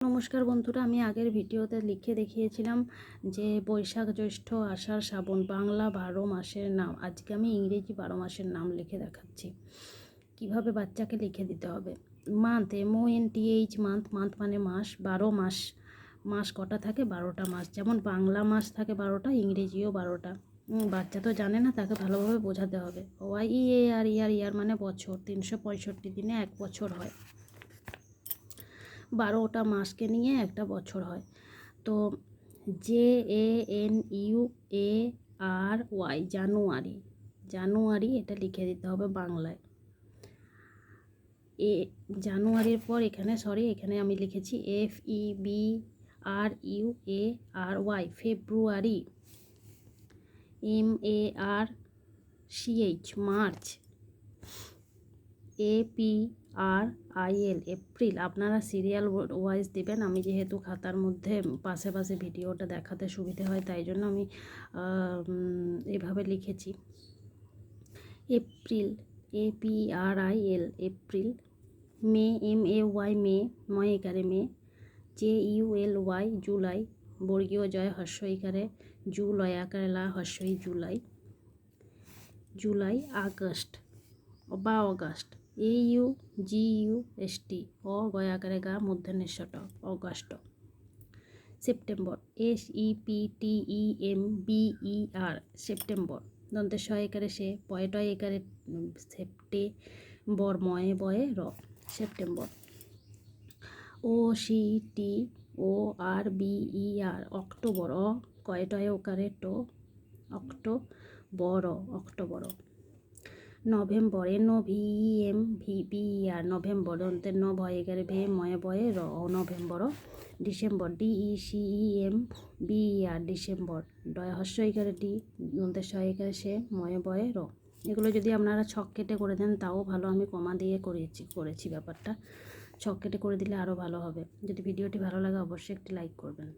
নমস্কার বন্ধুরা, আমি আগের ভিডিওতে লিখে দেখিয়েছিলাম যে বৈশাখ জ্যৈষ্ঠ আষাঢ় শ্রাবণ বাংলা 12 মাসের নাম। আজকে আমি ইংরেজি 12 মাসের নাম লিখে দেখাচ্ছি কিভাবে বাচ্চাকে লিখে দিতে হবে। মান্থ, MONTH, মান্থ, মান্থ মানে মাস। 12 মাস, মাস কটা থাকে? 12টা মাস। যেমন বাংলা মাস থাকে 12টা, ইংরেজিও 12টা। বাচ্চা তো জানে না, তাকে ভালোভাবে বোঝাতে হবে। YEAR, ইয়ার, ইয়ার মানে বছর। 365 দিনে 1 বছর হয়। 12টা মাসকে নিয়ে একটা বছর হয়। তো JANUARY, জানুয়ারি, জানুয়ারি এটা লিখে দিতে হবে বাংলায়। জানুয়ারির পর এখানে আমি লিখেছি FEBRUARY, ফেব্রুয়ারি। MARCH, March. APRIL, April. আপনারা সিরিয়াল ওয়াইজ দেবেন। আমি যেহেতু খাতার মধ্যে পাশে পাশে ভিডিওটা দেখাতে সুবিধে হয়, তাই জন্য আমি এভাবে লিখেছি। April, APRIL, April. May, MAY, May, ময় একারে মে। JULY, জুলাই, বর্গীয় জয় হর্ষ ইকারে জু, লয় আকারে লা, হর্ষই জুলাই। জুলাই। আগস্ট বা অগাস্ট, AUGUST, অ গয় আকারে গা, মূর্ধন্যস্বট, অগাস্ট। September, SEPTEMBER, September. দন্তের স একারে সে, পয়টয় একারে সেপ্টে, বর ময়ে বয়ে র, সেপ্টেম্বর। OCTORBER, October. অ কয়টয় ওকারে টো, October, October. November, NOVEMBER, November. দন্তের ন ভয় একারে ভে, ময়ে বয়ে র, নভেম্বর। December, DECEMBER, December. ডয় হর্ষ একারে ডি, দন্তের স একারে সে, ময়ে বয়ে র। এগুলো যদি আপনারা ছক কেটে করে দেন তাও ভালো। আমি কমা দিয়ে করেছি ব্যাপারটা। ছক কেটে করে দিলে আরও ভালো হবে। যদি ভিডিওটি ভালো লাগে অবশ্যই একটি লাইক করবেন।